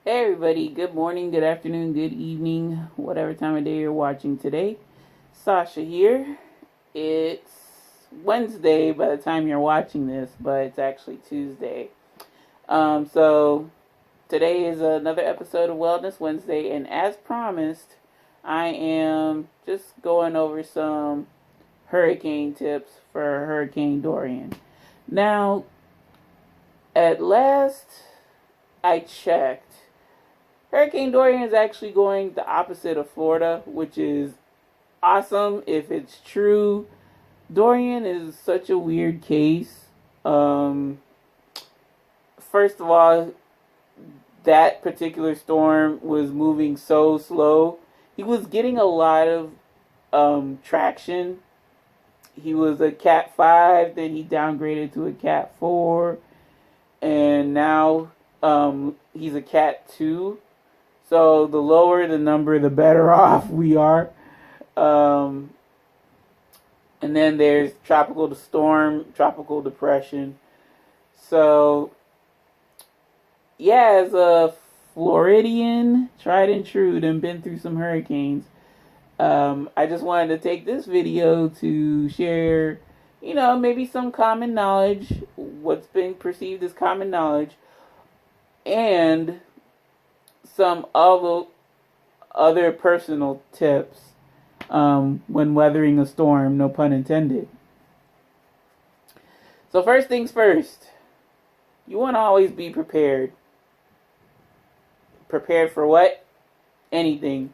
Hey everybody, good morning, good afternoon, good evening, whatever time of day you're watching today. Sasha here. It's Wednesday by the time you're watching this, but it's actually Tuesday. So today is another episode of Wellness Wednesday, and as promised, I am just going over some hurricane tips for Hurricane Dorian. Now, at last I checked, Hurricane Dorian is actually going the opposite of Florida, which is awesome if it's true. Dorian is such a weird case. First of all, that particular storm was moving so slow. He was getting a lot of traction. He was a Cat 5, then he downgraded to a Cat 4, and now he's a Cat 2. So the lower the number, the better off we are. And then there's tropical storm, tropical depression. So, yeah, as a Floridian, tried and true, and been through some hurricanes, I just wanted to take this video to share, maybe some common knowledge, what's been perceived as common knowledge, and some other personal tips when weathering a storm, no pun intended. So first things first, you want to always be prepared. Prepared for what? Anything.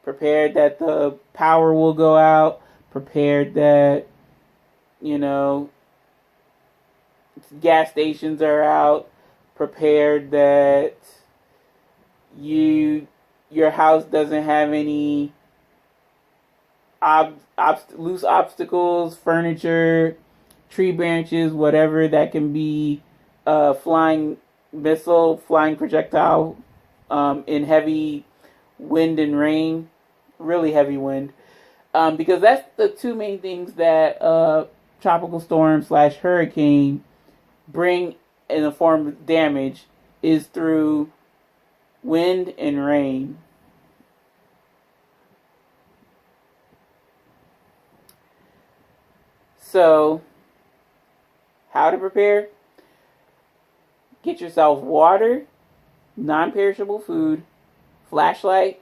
Prepared that the power will go out. Prepared that, gas stations are out. Prepared that your house doesn't have any loose obstacles, furniture, tree branches, whatever that can be flying missile, flying projectile in heavy wind and rain, really heavy wind, because that's the two main things that tropical storm / hurricane bring in the form of damage is through wind and rain. So, how to prepare? Get yourself water, non-perishable food, flashlight.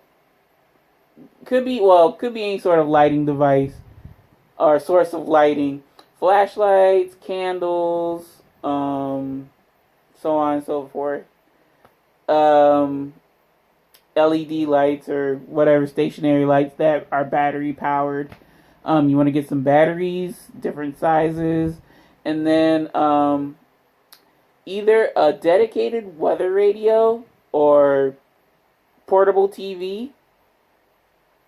Could be any sort of lighting device or source of lighting. Flashlights, candles, so on and so forth. LED lights or whatever stationary lights that are battery powered. You want to get some batteries, different sizes, and then either a dedicated weather radio or portable TV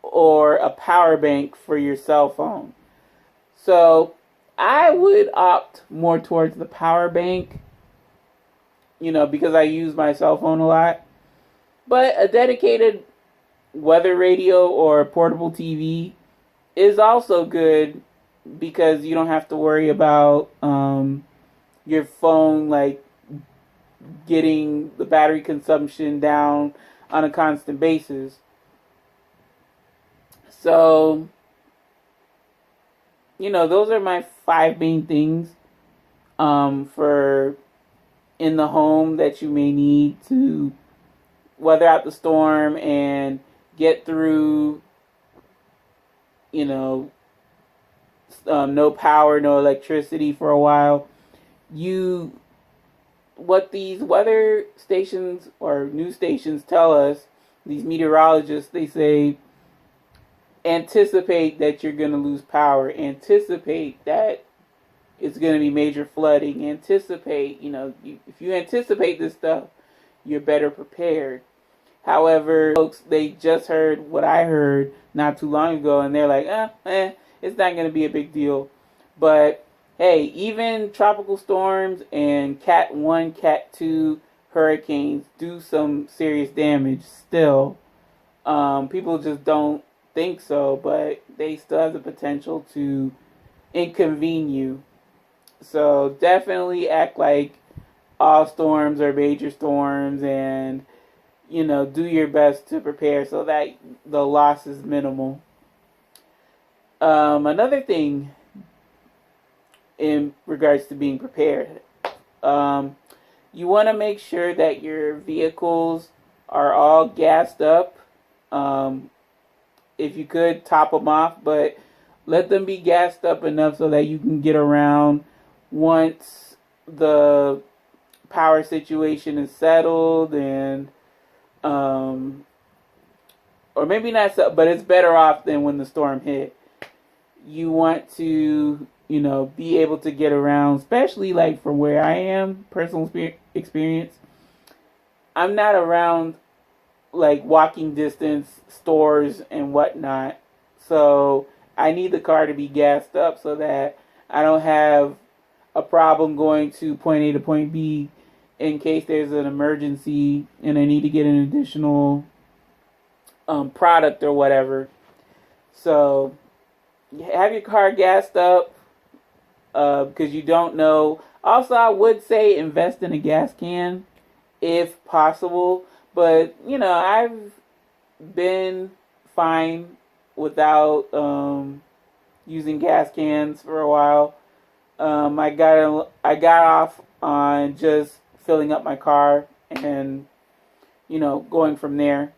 or a power bank for your cell phone. So I would opt more towards the power bank, because I use my cell phone a lot. But a dedicated weather radio or portable TV is also good because you don't have to worry about your phone getting the battery consumption down on a constant basis. So, those are my 5 main things for in the home that you may need to weather out the storm and get through, no power, no electricity for a while. What these weather stations or news stations tell us, these meteorologists, they say, anticipate that you're going to lose power. Anticipate that it's going to be major flooding. Anticipate, if you anticipate this stuff, you're better prepared. However, folks, they just heard what I heard not too long ago, and they're like, it's not going to be a big deal. But, hey, even tropical storms and Cat 1, Cat 2 hurricanes do some serious damage still. People just don't think so, but they still have the potential to inconvene you. So definitely act like all storms are major storms, and do your best to prepare so that the loss is minimal. Another thing in regards to being prepared, you want to make sure that your vehicles are all gassed up. If you could, top them off, but let them be gassed up enough so that you can get around once the power situation is settled, and or maybe not so, but it's better off than when the storm hit. You want to be able to get around, especially like from where I am, personal experience. I'm not around like walking distance stores and whatnot, so I need the car to be gassed up so that I don't have a problem going to point A to point B in case there's an emergency and I need to get an additional product or whatever. So have your car gassed up, because you don't know. Also, I would say invest in a gas can if possible. But, I've been fine without using gas cans for a while. I got off on just filling up my car and, going from there.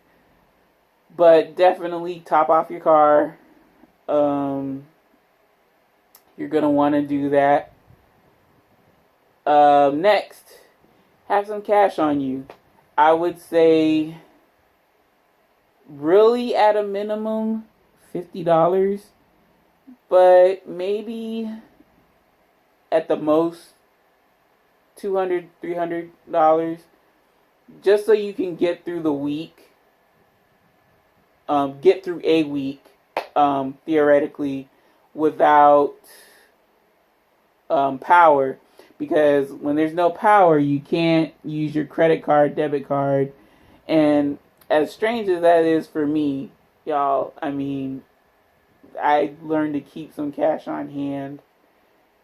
But definitely top off your car. You're going to want to do that. Next, have some cash on you. I would say really at a minimum $50, but maybe at the most $200, $300, just so you can get through the week, get through a week, theoretically, without power. Because when there's no power, you can't use your credit card, debit card. And as strange as that is for me, y'all, I mean, I learned to keep some cash on hand.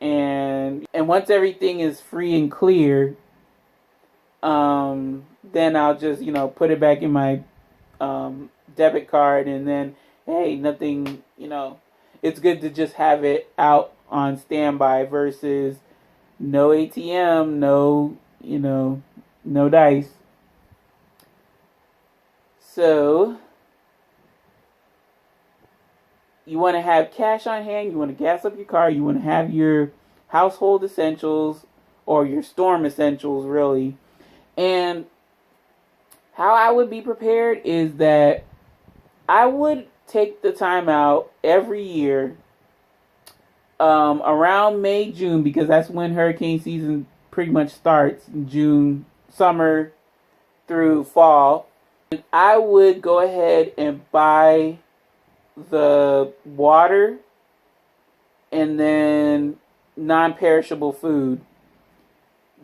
And once everything is free and clear, then I'll just, put it back in my debit card. And then, hey, nothing, it's good to just have it out on standby versus no ATM, no dice. So you want to have cash on hand, you want to gas up your car, you want to have your household essentials or your storm essentials, really. And how I would be prepared is that I would take the time out every year around May, June, because that's when hurricane season pretty much starts, June, summer through fall. And I would go ahead and buy the water and then non-perishable food.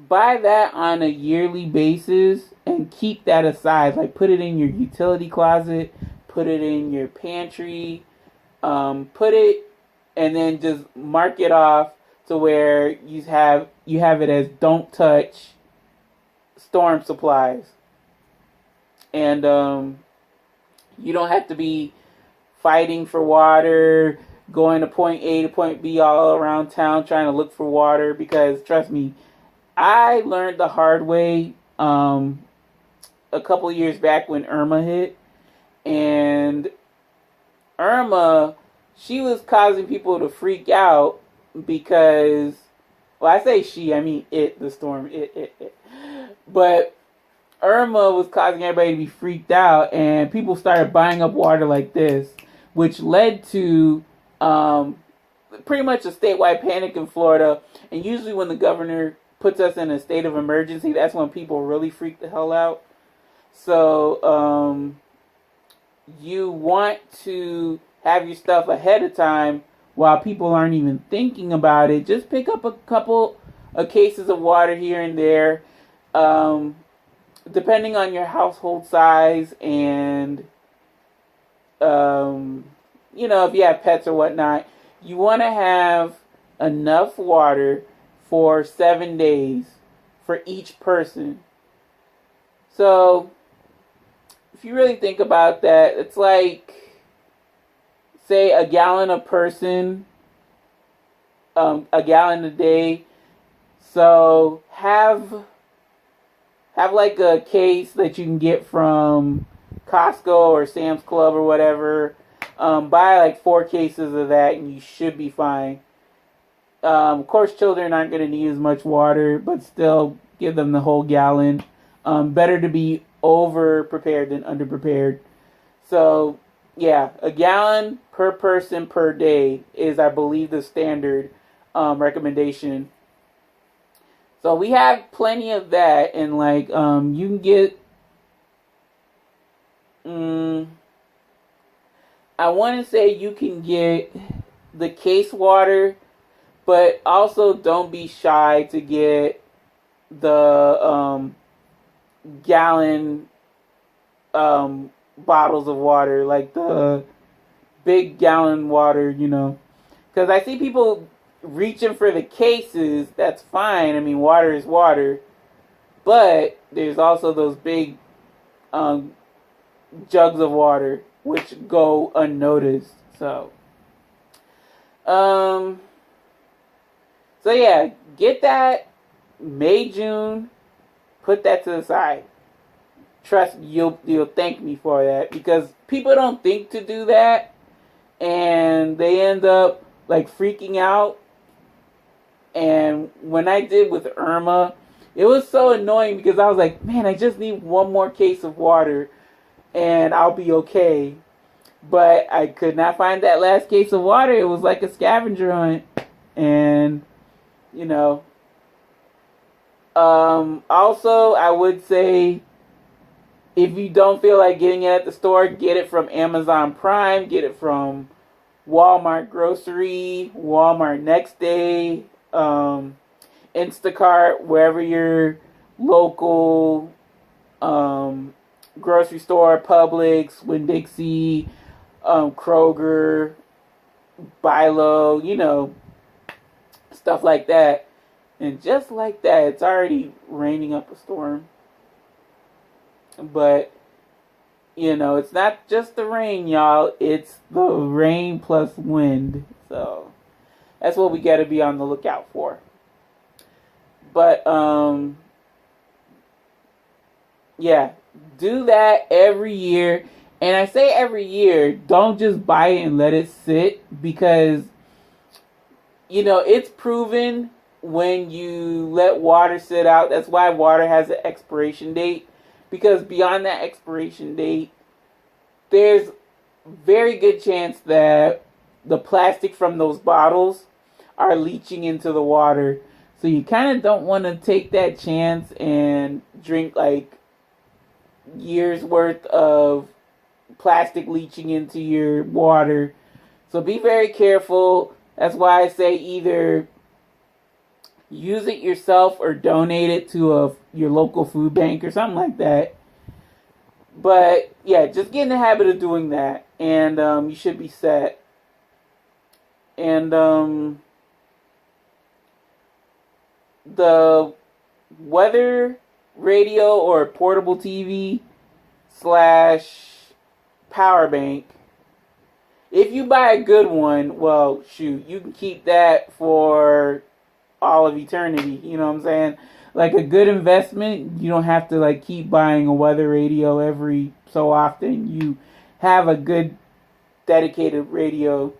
Buy that on a yearly basis and keep that aside. Like, put it in your utility closet, put it in your pantry, put it, and then just mark it off to where you have it as don't touch storm supplies. And you don't have to be fighting for water, going to point A to point B all around town trying to look for water, because trust me, I learned the hard way a couple years back when Irma hit. And Irma, she was causing people to freak out because, well, I say she, I mean it, the storm, it. But Irma was causing everybody to be freaked out, and people started buying up water like this, which led to pretty much a statewide panic in Florida. And usually when the governor puts us in a state of emergency, that's when people really freak the hell out. So you want to have your stuff ahead of time while people aren't even thinking about it. Just pick up a couple of cases of water here and there, depending on your household size and if you have pets or whatnot. You want to have enough water for 7 days for each person. So if you really think about that, it's like, say, a gallon a person, a gallon a day. So have like a case that you can get from Costco or Sam's Club or whatever. Buy like 4 cases of that, and you should be fine. Of course, children aren't going to need as much water, but still give them the whole gallon. Better to be over prepared than under prepared. So, yeah, a gallon per person per day is, I believe, the standard recommendation. So we have plenty of that, and like you can get. I want to say you can get the case water, but also don't be shy to get the gallon bottles of water, like the big gallon water, because I see people reaching for the cases. That's fine. I mean, water is water, but there's also those big jugs of water which go unnoticed. So yeah, get that May, June, put that to the side. Trust me, you'll thank me for that, because people don't think to do that, and they end up like freaking out. And when I did with Irma, it was so annoying, because I was like, man, I just need one more case of water and I'll be okay. But I could not find that last case of water. It was like a scavenger hunt. And, also, I would say, if you don't feel like getting it at the store, get it from Amazon Prime, get it from Walmart Grocery, Walmart Next Day, Instacart, wherever your local grocery store, Publix, Winn-Dixie, Kroger, Bilo, stuff like that. And just like that, it's already raining up a storm. But, it's not just the rain, y'all. It's the rain plus wind. So, that's what we got to be on the lookout for. But, yeah, do that every year. And I say every year, don't just buy it and let it sit, because, it's proven when you let water sit out. That's why water has an expiration date, because beyond that expiration date, there's very good chance that the plastic from those bottles are leaching into the water. So you kind of don't want to take that chance and drink like years worth of plastic leaching into your water. So be very careful. That's why I say either use it yourself or donate it to your local food bank or something like that. But yeah, just get in the habit of doing that, and you should be set. And the weather radio or portable TV / power bank, if you buy a good one, well, shoot, you can keep that for all of eternity. You know what I'm saying? Like a good investment, you don't have to like keep buying a weather radio every so often. You have a good dedicated radio,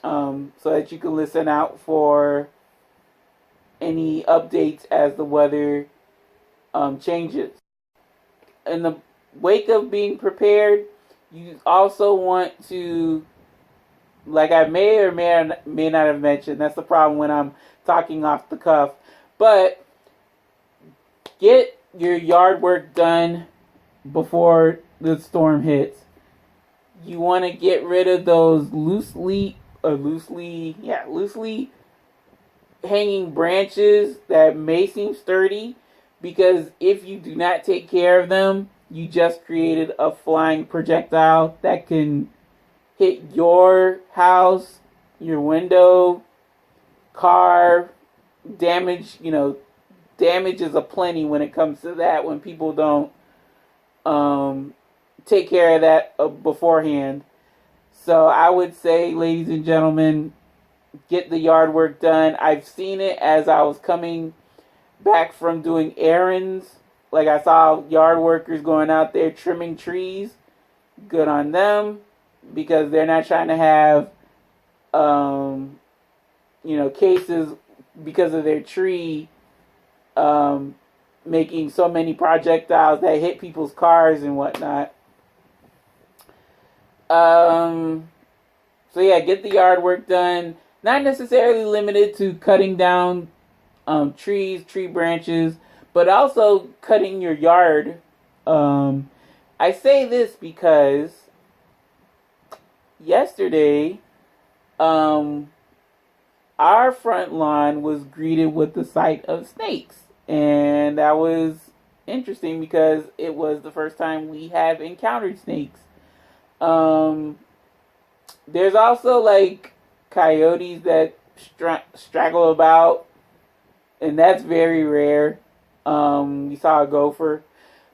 so that you can listen out for any updates as the weather changes. In the wake of being prepared, you also want to, like I may or may not have mentioned, that's the problem when I'm talking off the cuff, but get your yard work done before the storm hits. You want to get rid of those loosely hanging branches that may seem sturdy, because if you do not take care of them, you just created a flying projectile that can hit your house, your window, car, damage. Damage is aplenty when it comes to that, when people don't take care of that beforehand. So I would say, ladies and gentlemen, get the yard work done. I've seen it as I was coming back from doing errands. Like, I saw yard workers going out there trimming trees. Good on them, because they're not trying to have cases because of their tree making so many projectiles that hit people's cars and whatnot. So yeah, get the yard work done. Not necessarily limited to cutting down trees, tree branches, but also cutting your yard. I say this because yesterday, our front lawn was greeted with the sight of snakes. And that was interesting because it was the first time we have encountered snakes. There's also like coyotes that straggle about, and that's very rare. We saw a gopher.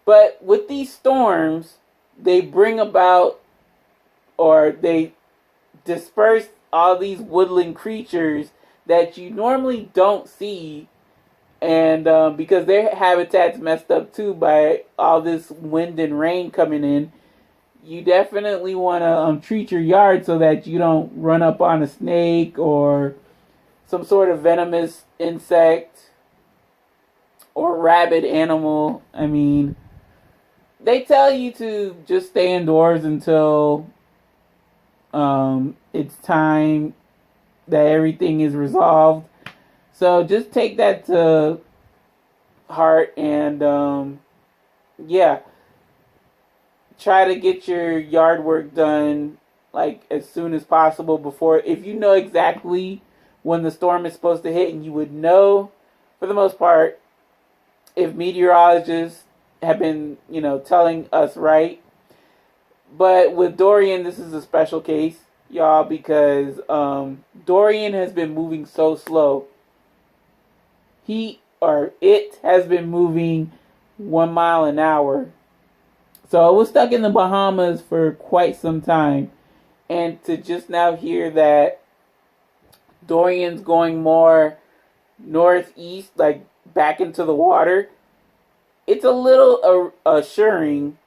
But with these storms, they bring about, or they disperse all these woodland creatures that you normally don't see. And because their habitat's messed up too by all this wind and rain coming in, you definitely want to treat your yard so that you don't run up on a snake or some sort of venomous insect or rabid animal. I mean, they tell you to just stay indoors until it's time that everything is resolved. So just take that to heart and try to get your yard work done like as soon as possible before, if you know exactly when the storm is supposed to hit, and you would know for the most part if meteorologists have been, telling us right. But with Dorian, this is a special case, y'all, because Dorian has been moving so slow. It has been moving 1 mile an hour. So it was stuck in the Bahamas for quite some time. And to just now hear that Dorian's going more northeast, like back into the water, it's a little assuring.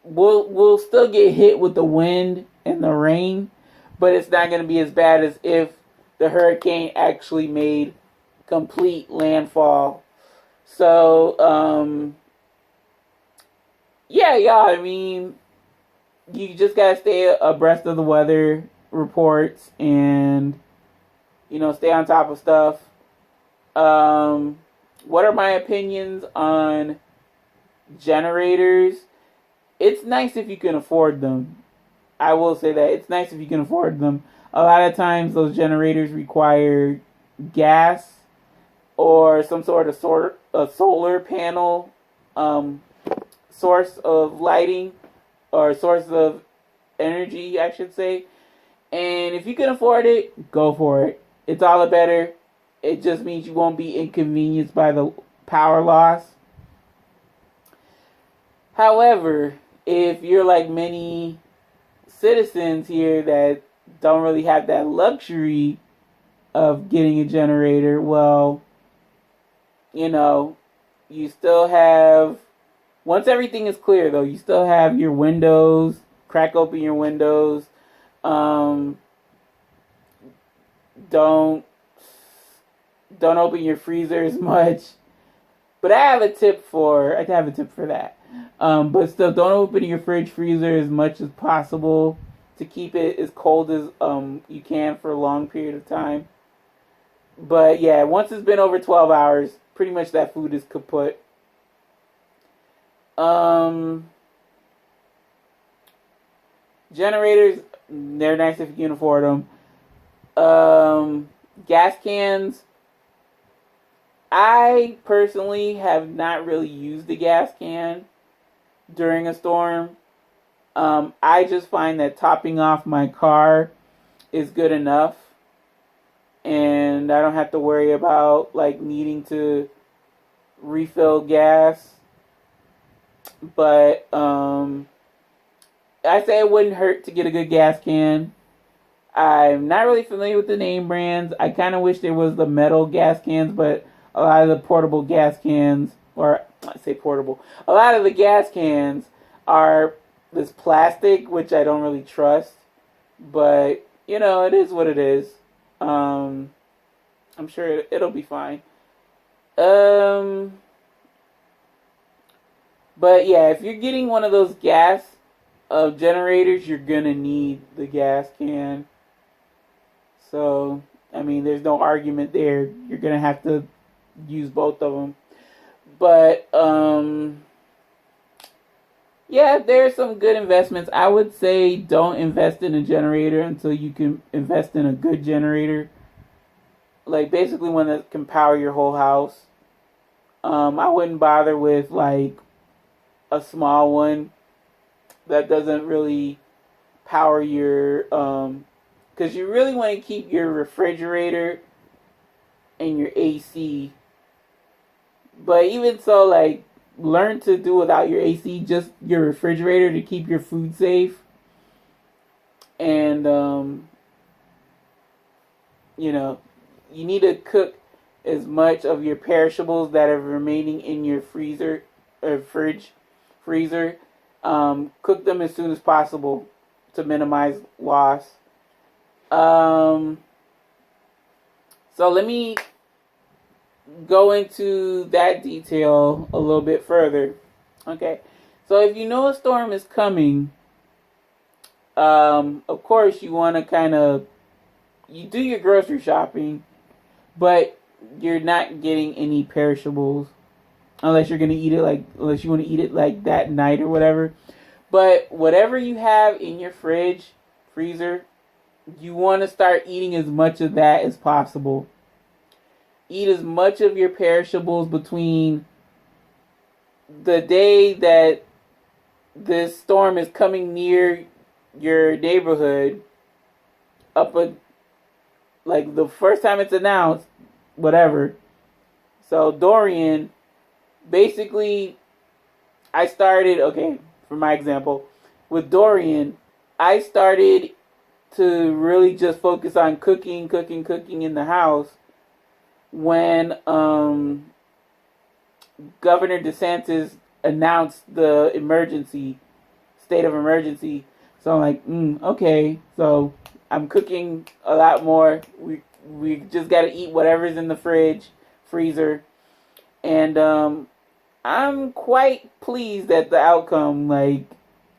We'll still get hit with the wind and the rain, but it's not going to be as bad as if the hurricane actually made complete landfall. So, I mean, you just gotta stay abreast of the weather reports and, stay on top of stuff. What are my opinions on generators? It's nice if you can afford them. I will say that. It's nice if you can afford them. A lot of times those generators require gas or some sort of solar panel source of lighting, or source of energy, I should say. And if you can afford it, go for it. It's all the better. It just means you won't be inconvenienced by the power loss. However, if you're like many citizens here that don't really have that luxury of getting a generator, well, you still have, once everything is clear though, you still have your windows, crack open your windows. Don't open your freezer as much. But I have a tip for that. But still, don't open your fridge, freezer as much as possible to keep it as cold as you can for a long period of time. But yeah, once it's been over 12 hours, pretty much that food is kaput. Generators, they're nice if you can afford them. Gas cans, I personally have not really used a gas can during a storm. I just find that topping off my car is good enough, and I don't have to worry about like needing to refill gas. But I say it wouldn't hurt to get a good gas can. I'm not really familiar with the name brands. I kind of wish there was the metal gas cans, but a lot of the portable gas cans, or I say portable, a lot of the gas cans are this plastic, which I don't really trust. But, you know, it is what it is. I'm sure it'll be fine. But yeah, if you're getting one of those gas generators, you're gonna need the gas can. So, I mean, there's no argument there. You're gonna have to use both of them. But yeah, there's some good investments. I would say don't invest in a generator until you can invest in a good generator. Like basically one that can power your whole house. I wouldn't bother with like a small one that doesn't really power your because you really want to keep your refrigerator and your AC. But even so, like, learn to do without your AC, just your refrigerator to keep your food safe. And you know, you need to cook as much of your perishables that are remaining in your freezer or freezer. Cook them as soon as possible to minimize loss. So let me go into that detail a little bit further. Okay, so if you know a storm is coming, of course you want to you do your grocery shopping, but you're not getting any perishables unless you're gonna eat it unless you want to eat it like that night or whatever. But whatever you have in your freezer, you want to start eating as much of that as possible. Eat as much of your perishables between the day that this storm is coming near your neighborhood like the first time it's announced, whatever. So Dorian, basically, for my example, with Dorian, I started to really just focus on cooking in the house when Governor DeSantis announced the state of emergency. So I'm like, okay, so I'm cooking a lot more. We just got to eat whatever's in the freezer. And I'm quite pleased at the outcome. Like,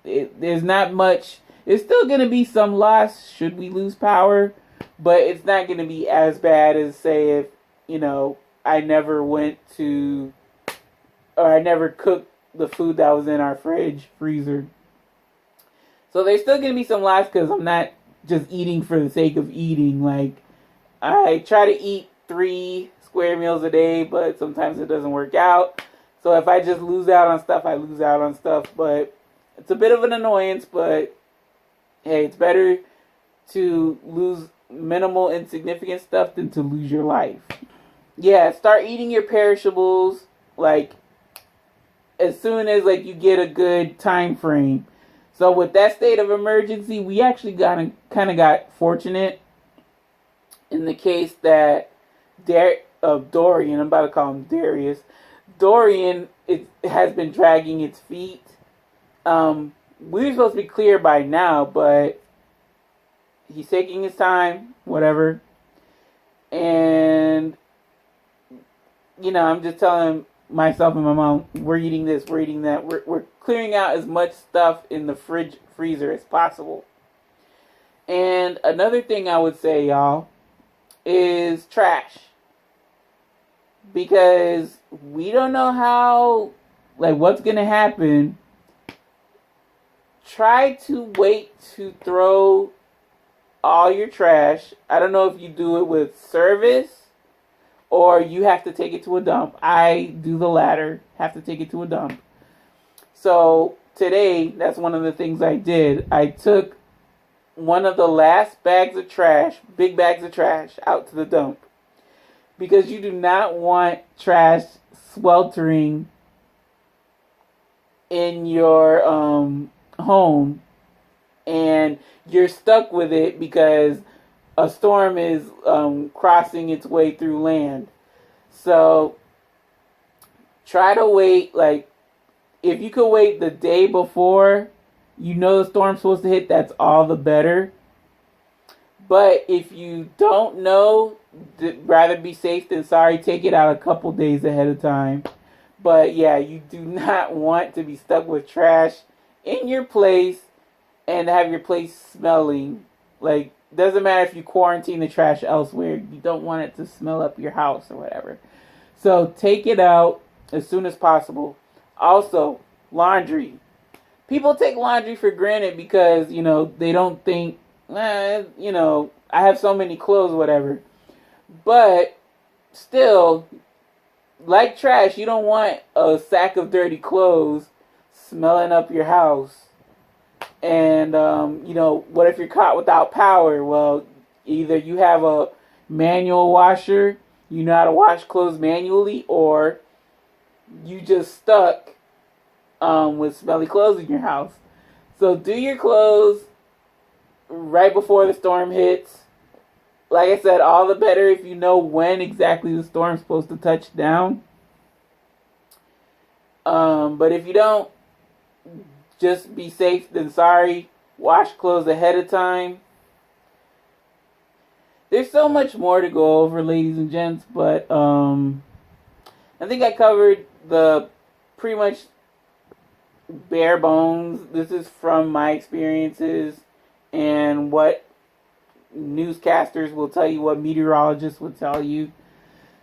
there's not much. There's still going to be some loss should we lose power, but it's not going to be as bad as, say, if, I never cooked the food that was in our freezer. So there's still going to be some loss because I'm not just eating for the sake of eating. Like, I try to eat 3 square meals a day, but sometimes it doesn't work out. So if I just lose out on stuff, I lose out on stuff. But it's a bit of an annoyance, but hey, it's better to lose minimal, insignificant stuff than to lose your life. Yeah, start eating your perishables, like, as soon as, like, you get a good time frame. So with that state of emergency, we actually kind of got fortunate in the case that Dorian, I'm about to call him Darius, Dorian has been dragging its feet. We were supposed to be clear by now, but he's taking his time, whatever. And, I'm just telling myself and my mom, we're eating this, we're eating that. We're clearing out as much stuff in the freezer as possible. And another thing I would say, y'all, is trash. Because we don't know what's going to happen. Try to wait to throw all your trash. I don't know if you do it with service or you have to take it to a dump. I do the latter, have to take it to a dump. So today, that's one of the things I did. I took one of the last big bags of trash, out to the dump. Because you do not want trash sweltering in your home and you're stuck with it because a storm is crossing its way through land. So try to wait, like, if you could wait the day before you know the storm's supposed to hit, that's all the better. But if you don't know, rather be safe than sorry. Take it out a couple days ahead of time. But yeah, you do not want to be stuck with trash in your place and have your place smelling. Like, doesn't matter if you quarantine the trash elsewhere. You don't want it to smell up your house or whatever. So take it out as soon as possible. Also, laundry. People take laundry for granted because, they don't think, I have so many clothes, whatever. But still, like trash, you don't want a sack of dirty clothes smelling up your house. And, what if you're caught without power? Well, either you have a manual washer, you know how to wash clothes manually, or you just stuck with smelly clothes in your house. So do your clothes right before the storm hits. Like I said, all the better if you know when exactly the storm's supposed to touch down. But if you don't, just be safe than sorry. Wash clothes ahead of time. There's so much more to go over, ladies and gents, but I think I covered the pretty much bare bones. This is from my experiences and what newscasters will tell you, what meteorologists will tell you.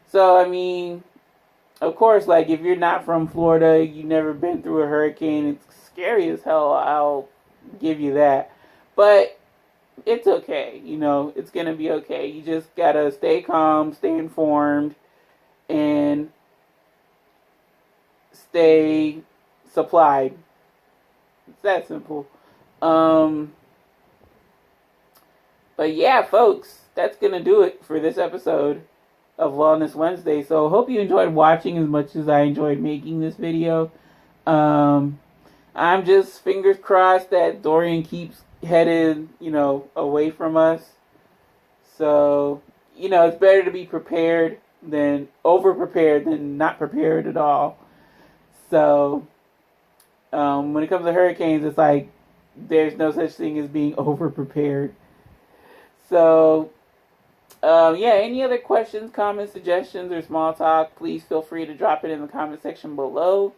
So, I mean, of course, like, if you're not from Florida, you've never been through a hurricane, it's scary as hell, I'll give you that. But it's okay, it's going to be okay. You just got to stay calm, stay informed, and stay supplied. It's that simple. But yeah, folks, that's going to do it for this episode of Wellness Wednesday. So hope you enjoyed watching as much as I enjoyed making this video. I'm just fingers crossed that Dorian keeps headed, away from us. So, it's better to be prepared than over-prepared than not prepared at all. So, when it comes to hurricanes, it's like there's no such thing as being over-prepared. So, any other questions, comments, suggestions, or small talk, please feel free to drop it in the comment section below.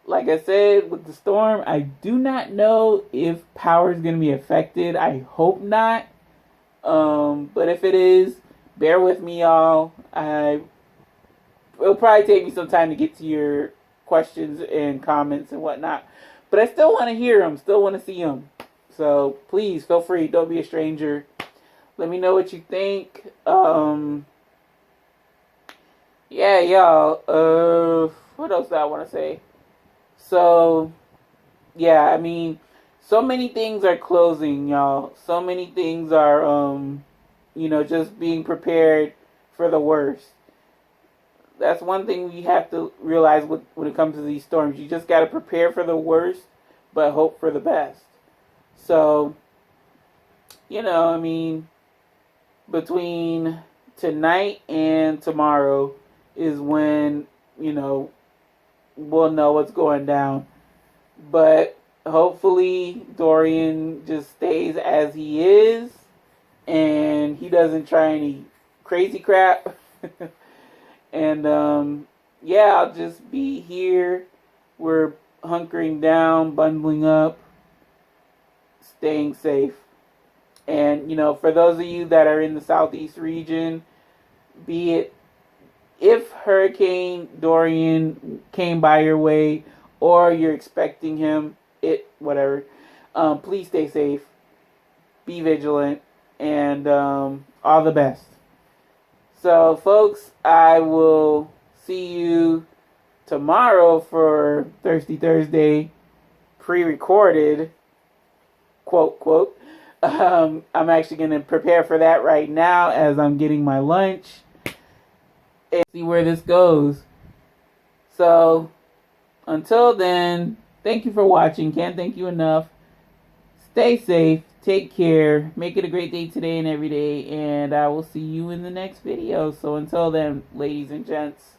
Like I said, with the storm, I do not know if power is going to be affected. I hope not. But if it is, bear with me, y'all. It'll probably take me some time to get to your questions and comments and whatnot. But I still want to hear them, still want to see them. So please feel free. Don't be a stranger. Let me know what you think. Yeah, y'all. What else do I want to say? So, yeah, I mean, so many things are closing, y'all. So many things are, just being prepared for the worst. That's one thing we have to realize when it comes to these storms. You just got to prepare for the worst, but hope for the best. So, between tonight and tomorrow is when, we'll know what's going down. But hopefully Dorian just stays as he is and he doesn't try any crazy crap. And I'll just be here. We're hunkering down, bundling up, staying safe. And for those of you that are in the southeast region, be it if Hurricane Dorian came by your way or you're expecting him, whatever, please stay safe, be vigilant, and all the best. So, folks, I will see you tomorrow for Thirsty Thursday, pre-recorded, quote, quote. I'm actually going to prepare for that right now as I'm getting my lunch and see where this goes. So, until then, thank you for watching. Can't thank you enough. Stay safe. Take care. Make it a great day today and every day. And I will see you in the next video. So until then, ladies and gents,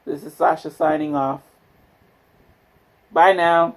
this is Sasha signing off. Bye now.